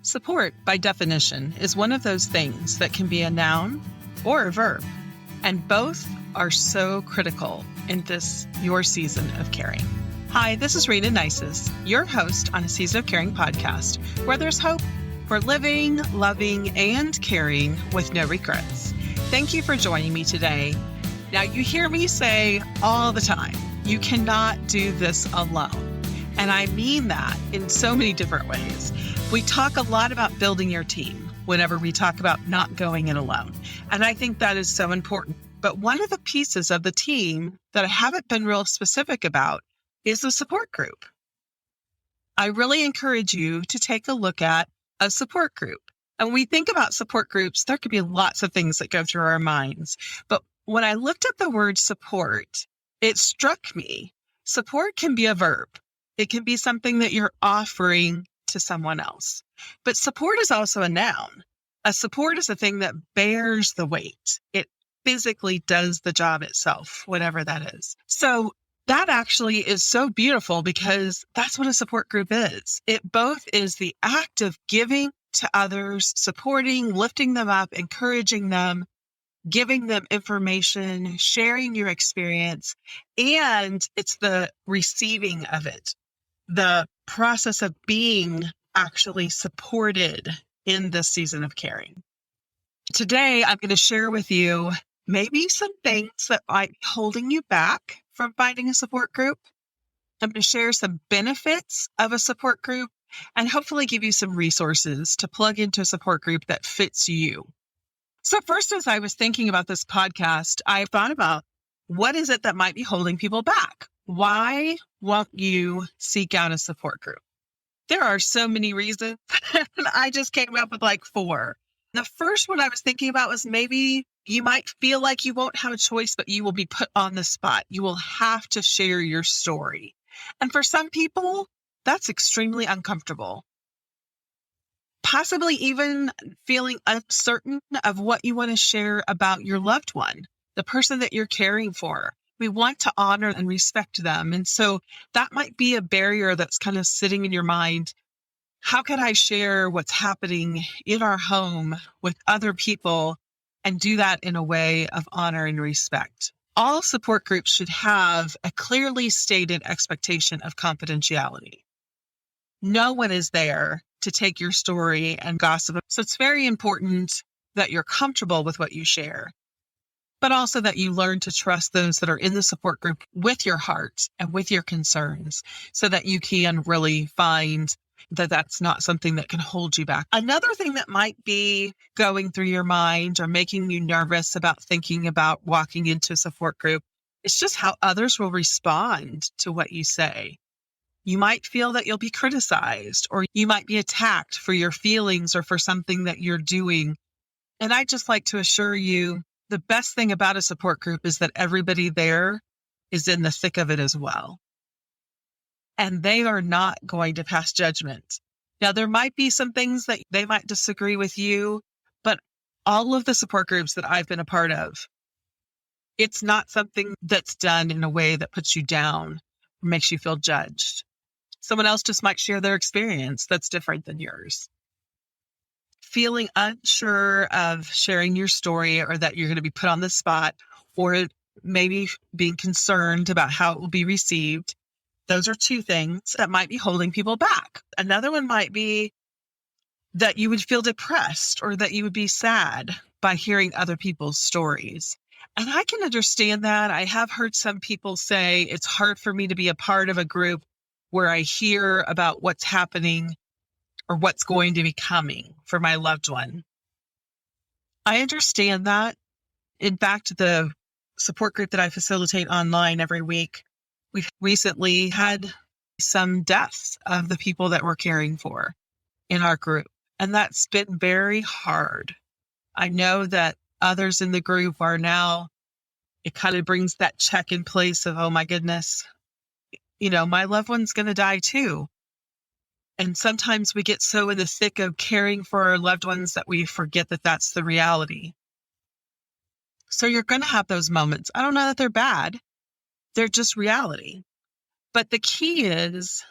Support, by definition, is one of those things that can be a noun or a verb, and both are so critical in this Your Season of Caring. Hi, this is Rayna Neises, your host on a Season of Caring podcast, where there's hope for living, loving, and caring with no regrets. Thank you for joining me today. Now, you hear me say all the time, you cannot do this alone. And I mean that in so many different ways. We talk a lot about building your team whenever we talk about not going it alone. And I think that is so important. But one of the pieces of the team that I haven't been real specific about is the support group. I really encourage you to take a look at a support group. And when we think about support groups, there could be lots of things that go through our minds. But when I looked at the word support, it struck me. Support can be a verb. It can be something that you're offering to someone else. But support is also a noun. A support is a thing that bears the weight. It physically does the job itself, whatever that is. So that actually is so beautiful because that's what a support group is. It both is the act of giving to others, supporting, lifting them up, encouraging them, giving them information, sharing your experience, and it's the receiving of it. The process of being actually supported in this season of caring. Today, I'm going to share with you maybe some things that might be holding you back from finding a support group. I'm going to share some benefits of a support group and hopefully give you some resources to plug into a support group that fits you. So first, as I was thinking about this podcast, I thought about what is it that might be holding people back? Why won't you seek out a support group? There are so many reasons. I just came up with like 4. The first one I was thinking about was maybe you might feel like you won't have a choice, but you will be put on the spot. You will have to share your story. And for some people, that's extremely uncomfortable. Possibly even feeling uncertain of what you want to share about your loved one, the person that you're caring for. We want to honor and respect them. And so that might be a barrier that's kind of sitting in your mind. How can I share what's happening in our home with other people and do that in a way of honor and respect? All support groups should have a clearly stated expectation of confidentiality. No one is there to take your story and gossip. So it's very important that you're comfortable with what you share, but also that you learn to trust those that are in the support group with your heart and with your concerns so that you can really find that that's not something that can hold you back. Another thing that might be going through your mind or making you nervous about thinking about walking into a support group is just how others will respond to what you say. You might feel that you'll be criticized or you might be attacked for your feelings or for something that you're doing. And I'd just like to assure you, the best thing about a support group is that everybody there is in the thick of it as well. And they are not going to pass judgment. Now, there might be some things that they might disagree with you, but all of the support groups that I've been a part of, it's not something that's done in a way that puts you down or makes you feel judged. Someone else just might share their experience that's different than yours. Feeling unsure of sharing your story or that you're going to be put on the spot or maybe being concerned about how it will be received. Those are 2 things that might be holding people back. Another one might be that you would feel depressed or that you would be sad by hearing other people's stories. And I can understand that. I have heard some people say it's hard for me to be a part of a group where I hear about what's happening or what's going to be coming for my loved one. I understand that. In fact, the support group that I facilitate online every week, we've recently had some deaths of the people that we're caring for in our group. And that's been very hard. I know that others in the group are now, it kind of brings that check in place of, oh my goodness, my loved one's going to die too. And sometimes we get so in the thick of caring for our loved ones that we forget that that's the reality. So you're going to have those moments. I don't know that they're bad. They're just reality. But the key is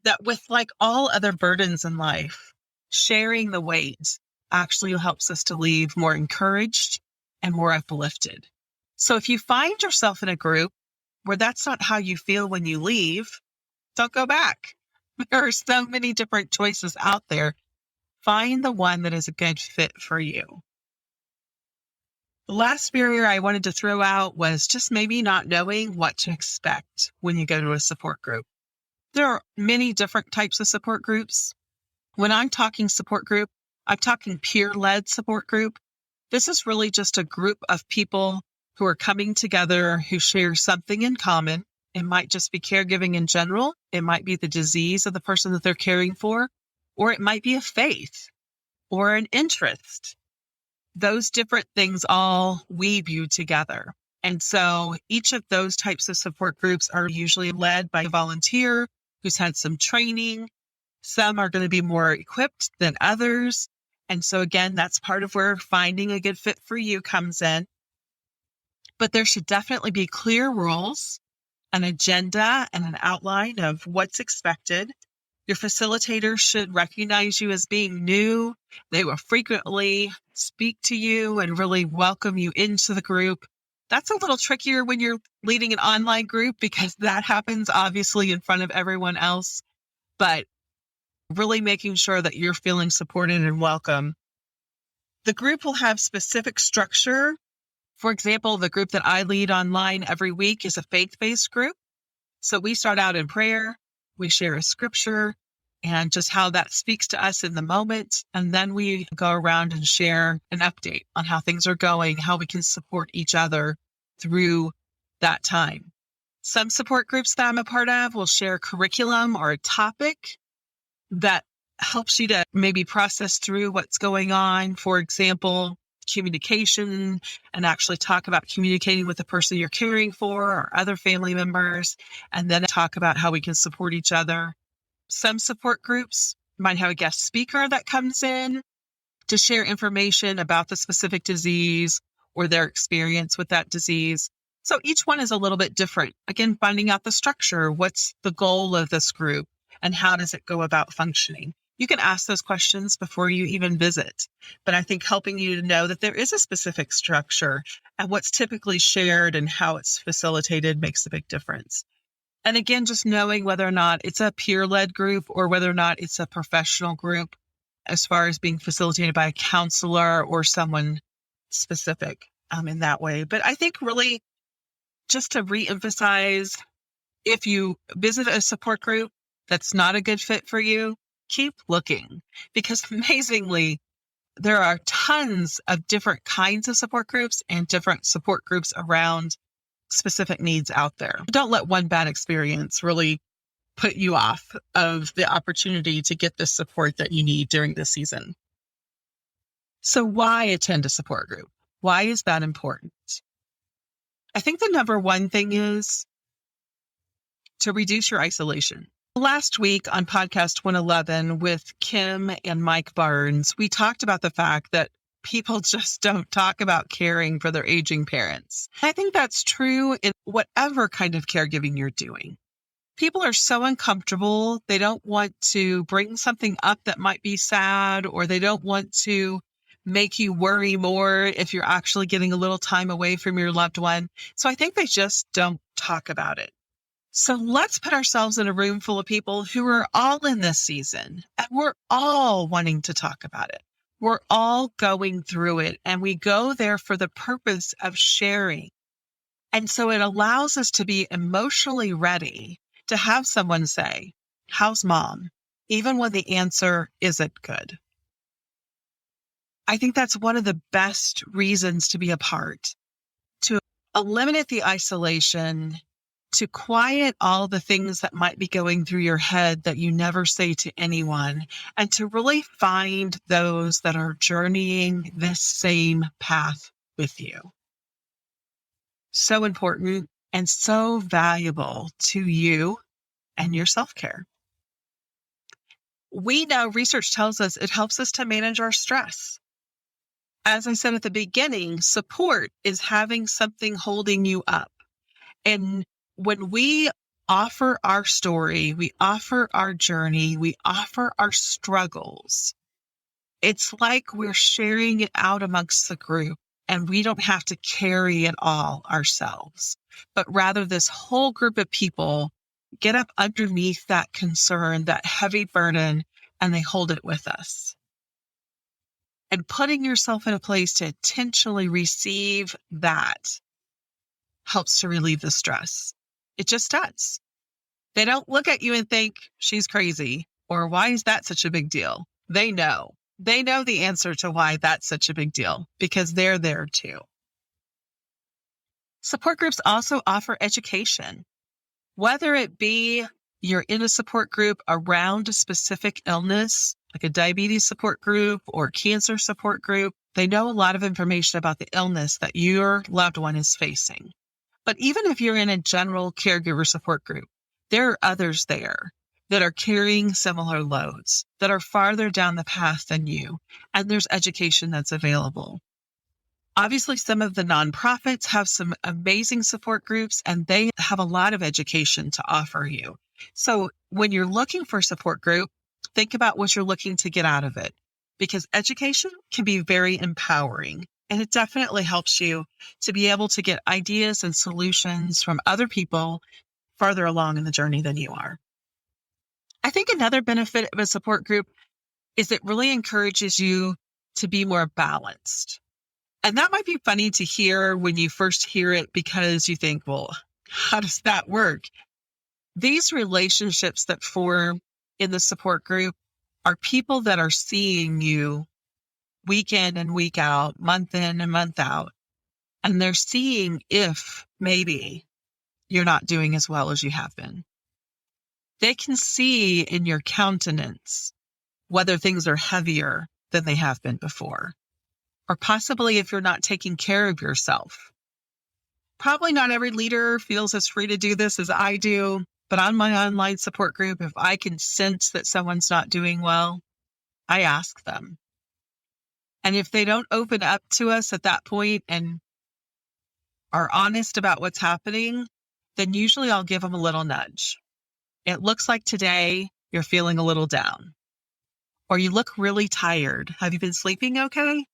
that with like all other burdens in life, Sharing the weight actually helps us to leave more encouraged and more uplifted. So if you find yourself in a group where that's not how you feel when you leave, don't go back. There are so many different choices out there. Find the one that is a good fit for you. The last barrier I wanted to throw out was just maybe not knowing what to expect when you go to a support group. There are many different types of support groups. When I'm talking support group, I'm talking peer-led support group. This is really just a group of people who are coming together who share something in common. It might just be caregiving in general. It might be the disease of the person that they're caring for, or it might be a faith or an interest. Those different things all weave you together. And so each of those types of support groups are usually led by a volunteer who's had some training. Some are going to be more equipped than others. And so again, that's part of where finding a good fit for you comes in. But there should definitely be clear rules, an agenda, and an outline of what's expected. Your facilitator should recognize you as being new. They will frequently speak to you and really welcome you into the group. That's a little trickier when you're leading an online group because that happens obviously in front of everyone else, but really making sure that you're feeling supported and welcome. The group will have specific structure. For example, the group that I lead online every week is a faith-based group. So we start out in prayer, we share a scripture and just how that speaks to us in the moment. And then we go around and share an update on how things are going, how we can support each other through that time. Some support groups that I'm a part of will share curriculum or a topic that helps you to maybe process through what's going on. For example, communication, and actually talk about communicating with the person you're caring for or other family members, and then talk about how we can support each other. Some support groups might have a guest speaker that comes in to share information about the specific disease or their experience with that disease. So each one is a little bit different. Again, finding out the structure, what's the goal of this group, and how does it go about functioning? You can ask those questions before you even visit. But I think helping you to know that there is a specific structure and what's typically shared and how it's facilitated makes a big difference. And again, just knowing whether or not it's a peer-led group or whether or not it's a professional group as far as being facilitated by a counselor or someone specific in that way. But I think really just to reemphasize, if you visit a support group that's not a good fit for you, keep looking, because amazingly, there are tons of different kinds of support groups and different support groups around specific needs out there. Don't let one bad experience really put you off of the opportunity to get the support that you need during this season. So why attend a support group? Why is that important? I think the number one thing is to reduce your isolation. Last week on podcast 111 with Kim and Mike Barnes, we talked about the fact that people just don't talk about caring for their aging parents. I think that's true in whatever kind of caregiving you're doing. People are so uncomfortable. They don't want to bring something up that might be sad, or they don't want to make you worry more if you're actually getting a little time away from your loved one. So I think they just don't talk about it. So let's put ourselves in a room full of people who are all in this season, and we're all wanting to talk about it. We're all going through it, and we go there for the purpose of sharing. And so it allows us to be emotionally ready to have someone say, "How's mom?" even when the answer isn't good. I think that's one of the best reasons to be a part, to eliminate the isolation, to quiet all the things that might be going through your head that you never say to anyone, and to really find those that are journeying this same path with you. So important and so valuable to you and your self-care. We know research tells us it helps us to manage our stress. As I said at the beginning, support is having something holding you up. And when we offer our story, we offer our journey, we offer our struggles, It's like we're sharing it out amongst the group and we don't have to carry it all ourselves, but rather this whole group of people get up underneath that concern, that heavy burden, and they hold it with us. And putting yourself in a place to intentionally receive that helps to relieve the stress. It just does. They don't look at you and think she's crazy or why is that such a big deal? They know. They know the answer to why that's such a big deal because they're there too. Support groups also offer education, whether it be you're in a support group around a specific illness, like a diabetes support group or cancer support group. They know a lot of information about the illness that your loved one is facing. But even if you're in a general caregiver support group, there are others there that are carrying similar loads, that are farther down the path than you, and there's education that's available. Obviously, some of the nonprofits have some amazing support groups, and they have a lot of education to offer you. So when you're looking for a support group, think about what you're looking to get out of it, because education can be very empowering, and it definitely helps you to be able to get ideas and solutions from other people farther along in the journey than you are. I think another benefit of a support group is it really encourages you to be more balanced. And that might be funny to hear when you first hear it because you think, well, how does that work? These relationships that form in the support group are people that are seeing you week in and week out, month in and month out. And they're seeing if maybe you're not doing as well as you have been. They can see in your countenance whether things are heavier than they have been before, or possibly if you're not taking care of yourself. Probably not every leader feels as free to do this as I do, but on my online support group, if I can sense that someone's not doing well, I ask them. And if they don't open up to us at that point and are honest about what's happening, then usually I'll give them a little nudge. It looks like today you're feeling a little down, or you look really tired. Have you been sleeping okay?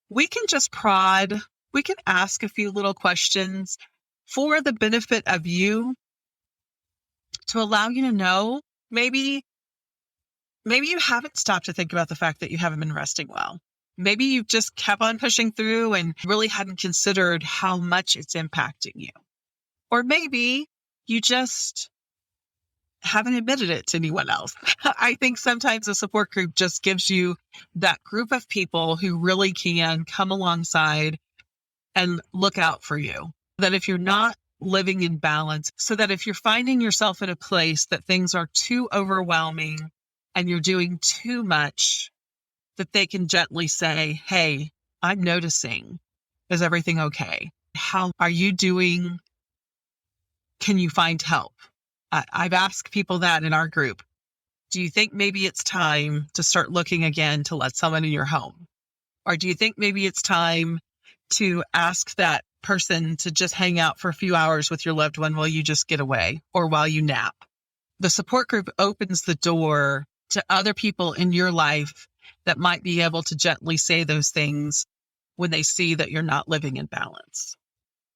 We can just prod. We can ask a few little questions for the benefit of you to allow you to know maybe you haven't stopped to think about the fact that you haven't been resting well. Maybe you just kept on pushing through and really hadn't considered how much it's impacting you. Or maybe you just haven't admitted it to anyone else. I think sometimes a support group just gives you that group of people who really can come alongside and look out for you. That if you're not living in balance, so that if you're finding yourself in a place that things are too overwhelming and you're doing too much, that they can gently say, hey, I'm noticing. Is everything okay? How are you doing? Can you find help? I've asked people that in our group. Do you think maybe it's time to start looking again to let someone in your home? Or do you think maybe it's time to ask that person to just hang out for a few hours with your loved one while you just get away or while you nap? The support group opens the door to other people in your life that might be able to gently say those things when they see that you're not living in balance.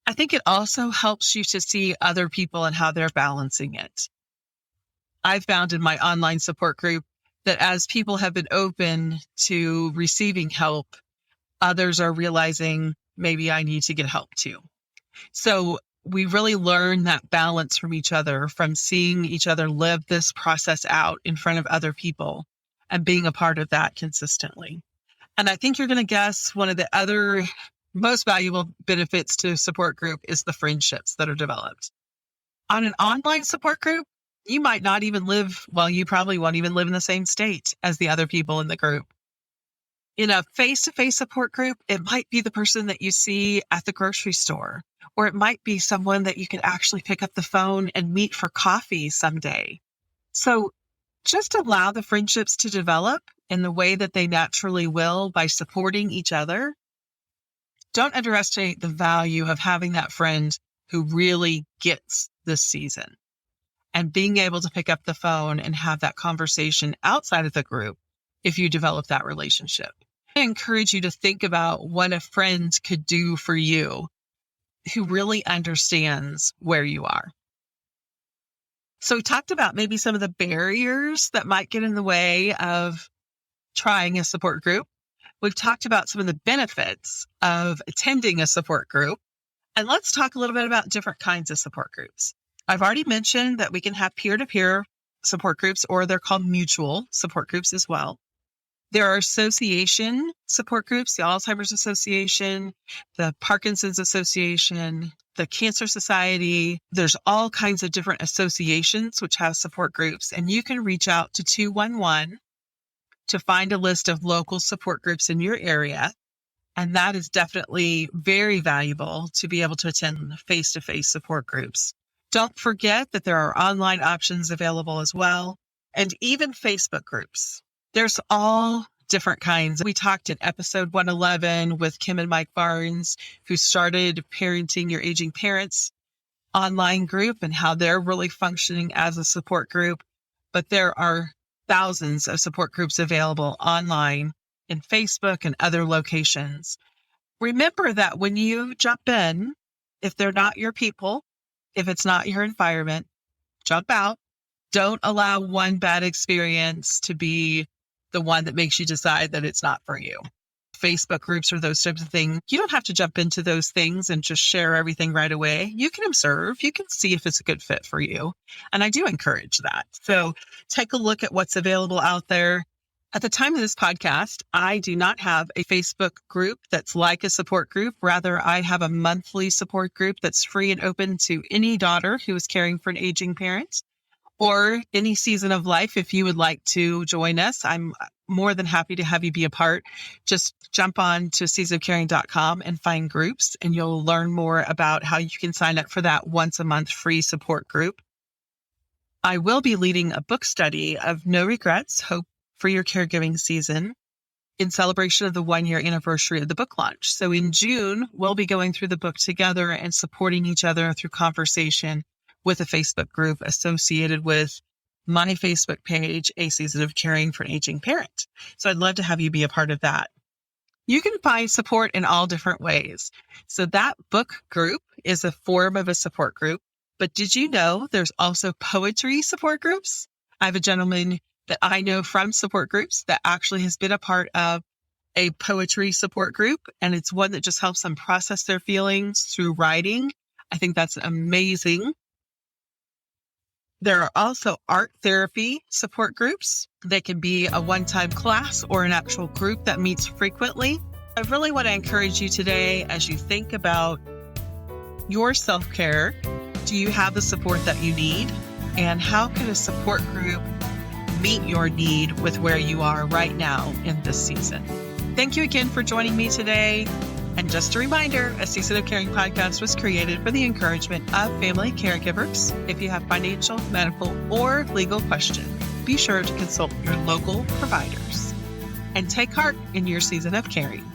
I think it also helps you to see other people and how they're balancing it. I've found in my online support group that as people have been open to receiving help, others are realizing maybe I need to get help too. So we really learn that balance from each other, from seeing each other live this process out in front of other people and being a part of that consistently. And I think you're going to guess one of the other most valuable benefits to a support group is the friendships that are developed. On an online support group, you might not even live, well, you probably won't even live in the same state as the other people in the group. In a face-to-face support group, it might be the person that you see at the grocery store, or it might be someone that you can actually pick up the phone and meet for coffee someday. So just allow the friendships to develop in the way that they naturally will by supporting each other. Don't underestimate the value of having that friend who really gets this season and being able to pick up the phone and have that conversation outside of the group if you develop that relationship. I encourage you to think about what a friend could do for you who really understands where you are. So we talked about maybe some of the barriers that might get in the way of trying a support group. We've talked about some of the benefits of attending a support group. And let's talk a little bit about different kinds of support groups. I've already mentioned that we can have peer-to-peer support groups, or they're called mutual support groups as well. There are association support groups, the Alzheimer's Association, the Parkinson's Association, the Cancer Society. There's all kinds of different associations which have support groups, and you can reach out to 211 to find a list of local support groups in your area. And that is definitely very valuable to be able to attend face-to-face support groups. Don't forget that there are online options available as well, and even Facebook groups. There's all different kinds. We talked in episode 111 with Kim and Mike Barnes, who started Parenting Your Aging Parents online group and how they're really functioning as a support group. But there are thousands of support groups available online in Facebook and other locations. Remember that when you jump in, if they're not your people, if it's not your environment, jump out. Don't allow one bad experience to be the one that makes you decide that it's not for you. Facebook groups or those types of things, you don't have to jump into those things and just share everything right away. You can observe, you can see if it's a good fit for you. And I do encourage that. So take a look at what's available out there. At the time of this podcast, I do not have a Facebook group that's like a support group. Rather, I have a monthly support group that's free and open to any daughter who is caring for an aging parent, or any season of life. If you would like to join us, I'm more than happy to have you be a part. Just jump on to seasonofcaring.com and find groups, and you'll learn more about how you can sign up for that once a month free support group. I will be leading a book study of No Regrets, Hope for Your Caregiving season in celebration of the 1-year anniversary of the book launch. So in June, we'll be going through the book together and supporting each other through conversation with a Facebook group associated with my Facebook page, A Season of Caring for an Aging Parent. So I'd love to have you be a part of that. You can find support in all different ways. So that book group is a form of a support group. But did you know there's also poetry support groups? I have a gentleman that I know from support groups that actually has been a part of a poetry support group, and it's one that just helps them process their feelings through writing. I think that's amazing. There are also art therapy support groups. They can be a one-time class or an actual group that meets frequently. I really want to encourage you today as you think about your self-care. Do you have the support that you need? And how can a support group meet your need with where you are right now in this season? Thank you again for joining me today. And just a reminder, A Season of Caring podcast was created for the encouragement of family caregivers. If you have financial, medical, or legal questions, be sure to consult your local providers and take heart in your season of caring.